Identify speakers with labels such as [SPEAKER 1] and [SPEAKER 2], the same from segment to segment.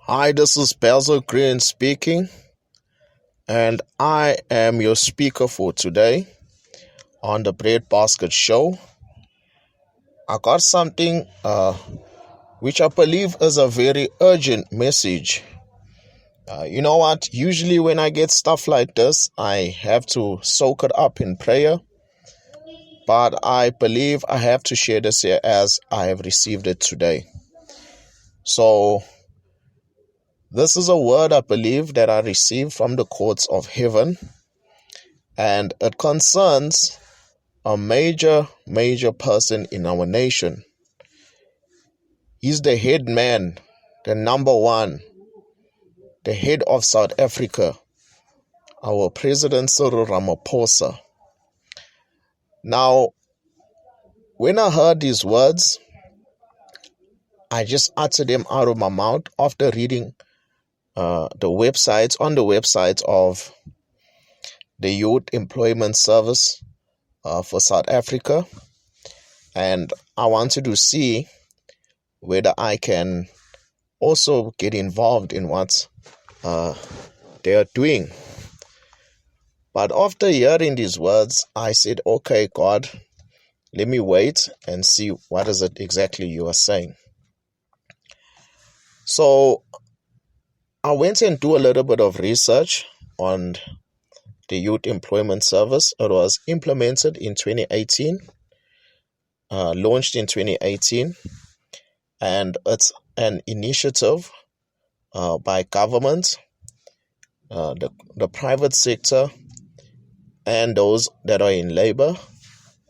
[SPEAKER 1] Hi, this is Basil Green speaking, and I am your speaker for today on the Bread Basket Show. I got something which I believe is a very urgent message. You know what? Usually, when I get stuff like this, I have to soak it up in prayer, but I believe I have to share this here as I have received it today. So, this is a word I believe that I received from the courts of heaven, and it concerns a major person in our nation. He's the head man, the number one, the head of South Africa, our President Cyril Ramaphosa. Now, when I heard these words, I just uttered them out of my mouth after reading on the websites of the Youth Employment Service for South Africa, and I wanted to see whether I can also get involved in what they are doing. But after hearing these words, I said, okay, God, let me wait and see what is it exactly you are saying. So I went and do a little bit of research on the Youth Employment Service. It was implemented in 2018, launched in 2018, and it's an initiative by government, the private sector, and those that are in labor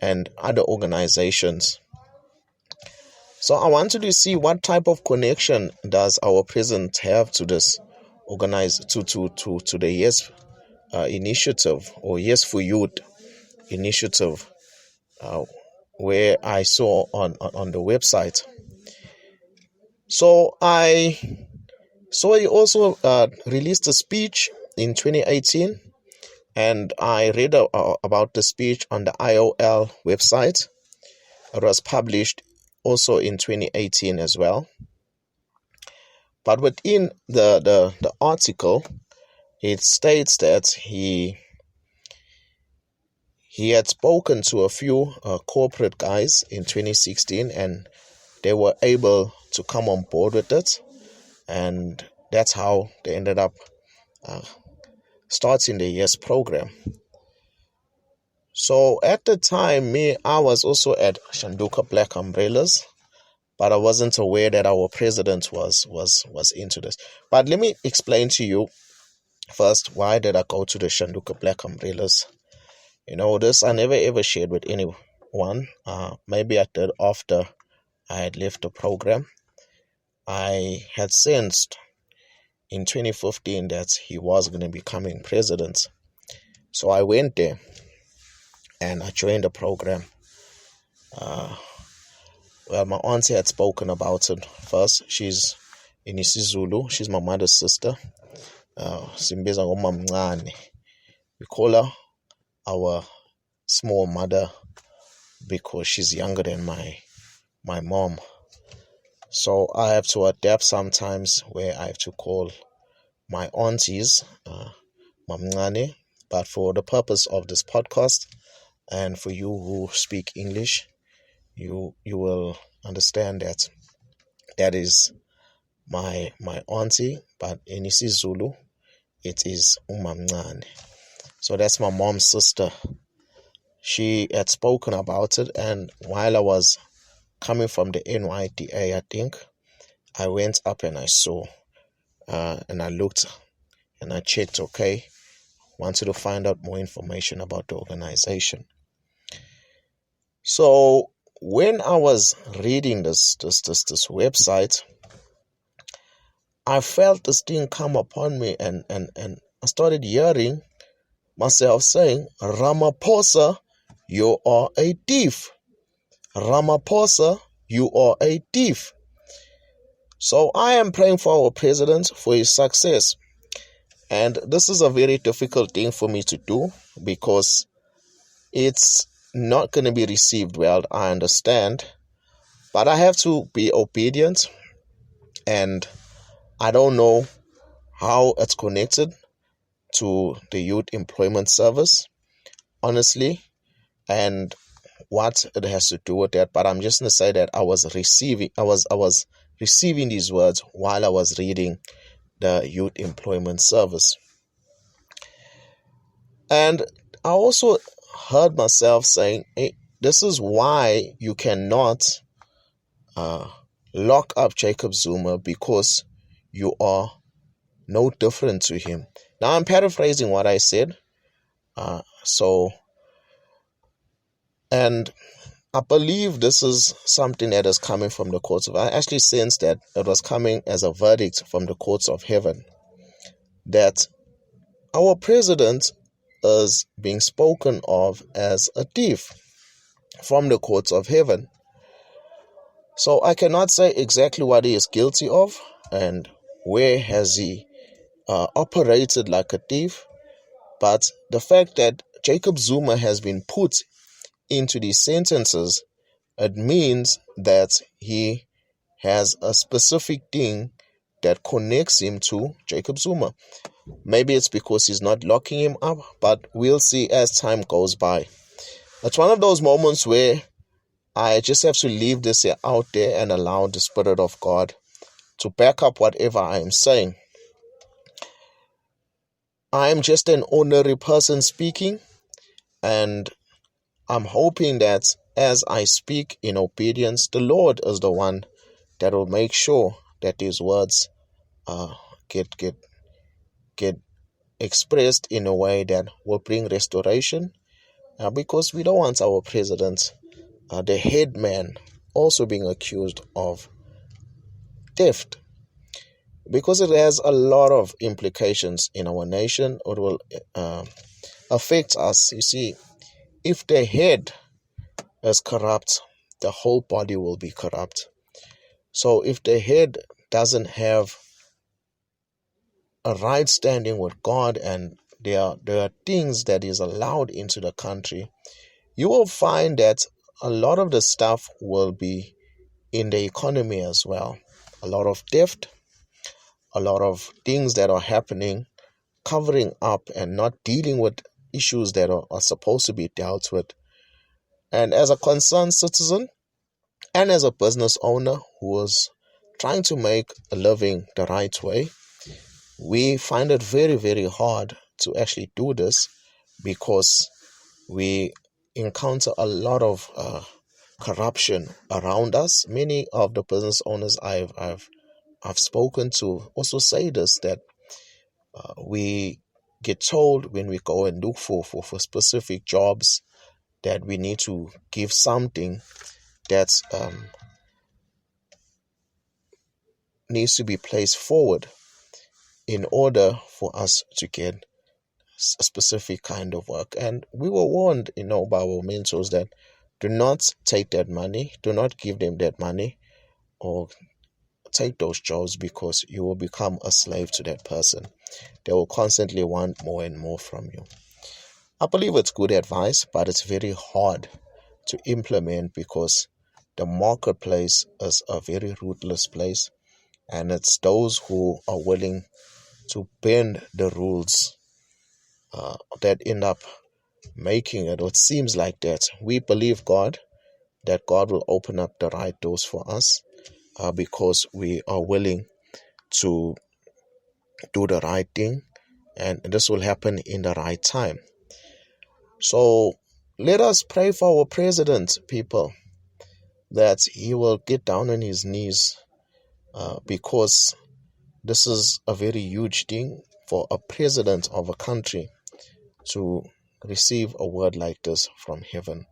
[SPEAKER 1] and other organizations. So I wanted to see what type of connection does our president have to this to the Yes initiative, or Yes for Youth initiative, where I saw on the website. So I saw he also released a speech in 2018, and I read about the speech on the IOL website. It was published also in 2018 as well. But within the article, it states that he had spoken to a few corporate guys in 2016, and they were able to come on board with it. And that's how they ended up starting the Yes program. So at the time, I was also at Shanduka Black Umbrellas, but I wasn't aware that our president was into this. But let me explain to you first, why did I go to the Shanduka Black Umbrellas? This I never ever shared with anyone. Maybe I did after I had left the program. I had sensed in 2015 that he was going to be becoming president. So I went there and I joined the program. Well, my auntie had spoken about it first. She's in isiZulu. She's my mother's sister. Simbiza ngomamncane. We call her our small mother because she's younger than my mom. So I have to adapt sometimes where I have to call my aunties mamncane. But for the purpose of this podcast, and for you who speak English, you will understand that is my auntie, but in isiZulu it is umamncane. So that's my mom's sister. She had spoken about it, and while I was coming from the NYDA, I think, I went up and I saw, and I looked and I checked, okay, wanted to find out more information about the organization. So when I was reading this website, I felt this thing come upon me, and I started hearing myself saying, Ramaphosa, you are a thief. Ramaphosa, you are a thief. So I am praying for our president, for his success. And this is a very difficult thing for me to do because it's not going to be received well, I understand. But I have to be obedient and I don't know how it's connected to the Youth Employment Service, honestly, and what it has to do with that. But I'm just gonna say that I was receiving these words while I was reading the Youth Employment Service. And I also heard myself saying, hey, this is why you cannot lock up Jacob Zuma, because you are no different to him. Now I'm paraphrasing what I said. And I believe this is something that is coming from the courts of. I actually sensed that it was coming as a verdict from the courts of heaven, that our president is being spoken of as a thief from the courts of heaven. So I cannot say exactly what he is guilty of and where has he operated like a thief, but the fact that Jacob Zuma has been put into these sentences, it means that he has a specific thing that connects him to Jacob Zuma. Maybe it's because he's not locking him up, but we'll see as time goes by. It's one of those moments where I just have to leave this out there and allow the Spirit of God to back up whatever I am saying. I am just an ordinary person speaking, and I'm hoping that as I speak in obedience, the Lord is the one that will make sure that these words get expressed in a way that will bring restoration, because we don't want our president, the head man, also being accused of theft, because it has a lot of implications in our nation. It will affect us. You see, if the head is corrupt, the whole body will be corrupt. So if the head doesn't have a right standing with God, and there are things that is allowed into the country, you will find that a lot of the stuff will be in the economy as well. A lot of theft, a lot of things that are happening, covering up and not dealing with issues that are supposed to be dealt with. And as a concerned citizen and as a business owner who is trying to make a living the right way, we find it very, very hard to actually do this, because we encounter a lot of corruption around us. Many of the business owners I've spoken to also say this, that we get told when we go and look for specific jobs that we need to give something that needs to be placed forward in order for us to get a specific kind of work. And we were warned, by our mentors that do not take that money, do not give them that money or take those jobs, because you will become a slave to that person. They will constantly want more and more from you. I believe it's good advice, but it's very hard to implement, because the marketplace is a very ruthless place, and it's those who are willing to bend the rules that end up making it. It seems like that. We believe God, that God will open up the right doors for us, because we are willing to do the right thing, and this will happen in the right time. So let us pray for our president, people, that he will get down on his knees, because this is a very huge thing for a president of a country to receive a word like this from heaven.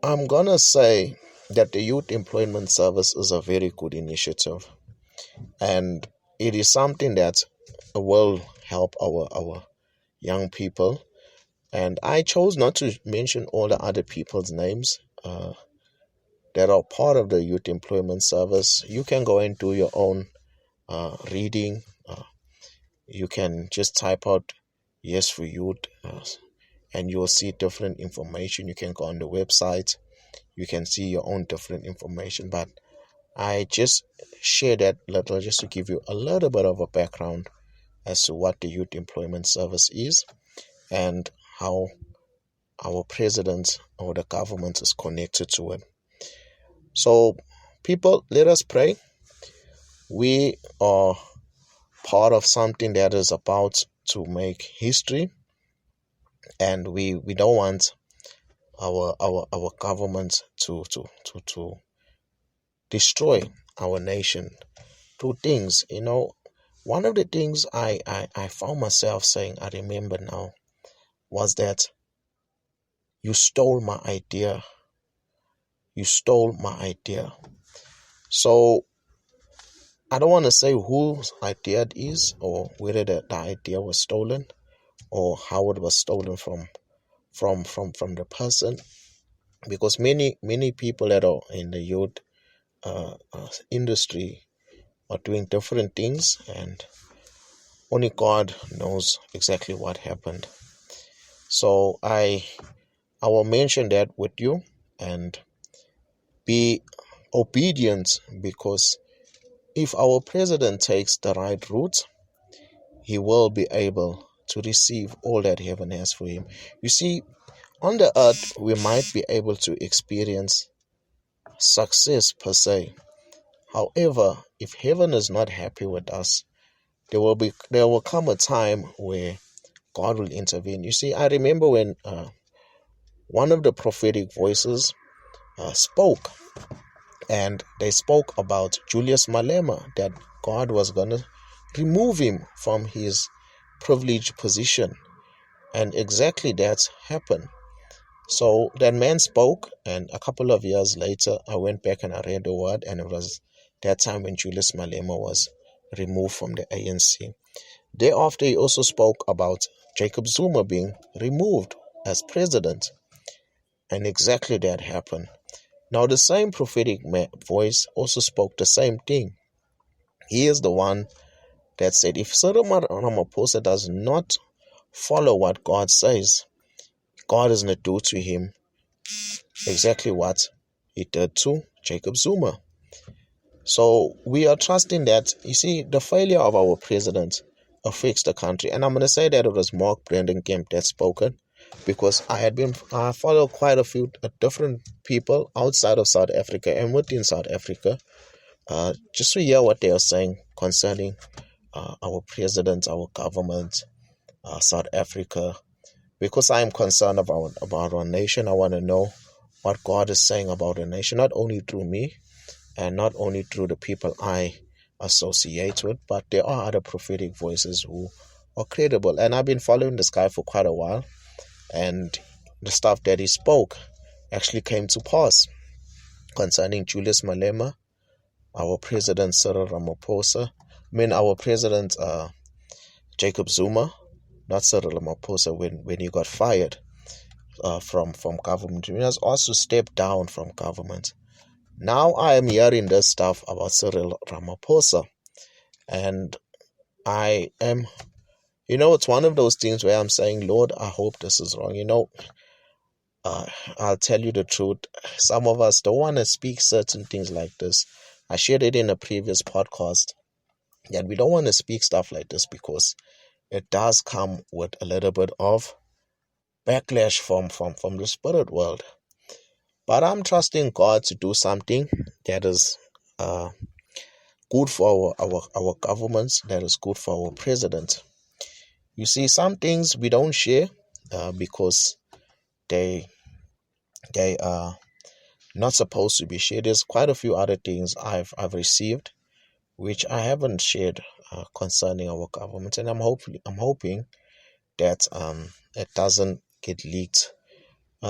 [SPEAKER 1] I'm going to say that the Youth Employment Service is a very good initiative, and it is something that will help our young people. And I chose not to mention all the other people's names that are part of the Youth Employment Service. You can go and do your own reading. You can just type out Yes for Youth, and you'll see different information. You can go on the website. You can see your own different information. But I just share that little just to give you a little bit of a background as to what the Youth Employment Service is and how our president or the government is connected to it. So, people, let us pray. We are part of something that is about to make history, and we don't want our government to destroy our nation through things. One of the things I found myself saying, I remember now, was that you stole my idea. You stole my idea. So I don't want to say whose idea it is, or whether the idea was stolen, or how it was stolen from the person, because many people that are in the youth industry are doing different things, and only God knows exactly what happened. So I will mention that with you, and be obedient, because if our president takes the right route, he will be able to receive all that heaven has for him. You see, on the earth, we might be able to experience success per se. However, if heaven is not happy with us, there will come a time where God will intervene. You see, I remember when one of the prophetic voices spoke, and they spoke about Julius Malema, that God was going to remove him from his privileged position. And exactly that's happened. So that man spoke, and a couple of years later, I went back and I read the word, and it was that time when Julius Malema was removed from the ANC. Thereafter, he also spoke about Jacob Zuma being removed as president. And exactly that happened. Now, the same prophetic voice also spoke the same thing. He is the one that said, if Cyril Ramaphosa does not follow what God says, God is going to do to him exactly what he did to Jacob Zuma. So we are trusting that, you see, the failure of our president affects the country. And I'm going to say that it was Mark Brandon Kemp that spoken, because I followed quite a few different people outside of South Africa and within South Africa, just to hear what they are saying concerning our president, our government, South Africa. Because I am concerned about our nation, I want to know what God is saying about the nation, not only through me and not only through the people I associate with, but there are other prophetic voices who are credible. And I've been following this guy for quite a while, and the stuff that he spoke actually came to pass concerning Julius Malema, our president Cyril Ramaphosa, our president Jacob Zuma, not Cyril Ramaphosa, when he got fired from government. He has also stepped down from government. Now I am hearing this stuff about Cyril Ramaphosa, and I am, it's one of those things where I'm saying, Lord, I hope this is wrong. I'll tell you the truth. Some of us don't want to speak certain things like this. I shared it in a previous podcast that we don't want to speak stuff like this because it does come with a little bit of backlash from the spirit world. But I'm trusting God to do something that is good for our governments, that is good for our president. You see, some things we don't share because they are not supposed to be shared. There's quite a few other things I've received which I haven't shared concerning our government, and I'm hoping that it doesn't get leaked.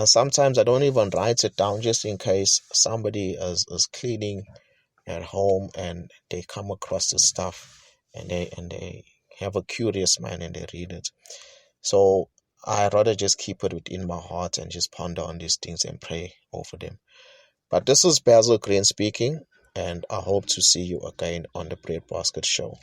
[SPEAKER 1] Sometimes I don't even write it down just in case somebody is cleaning at home and they come across the stuff and they have a curious mind and they read it. So I rather just keep it within my heart and just ponder on these things and pray over them. But this is Basil Green speaking, and I hope to see you again on the Bread Basket Show.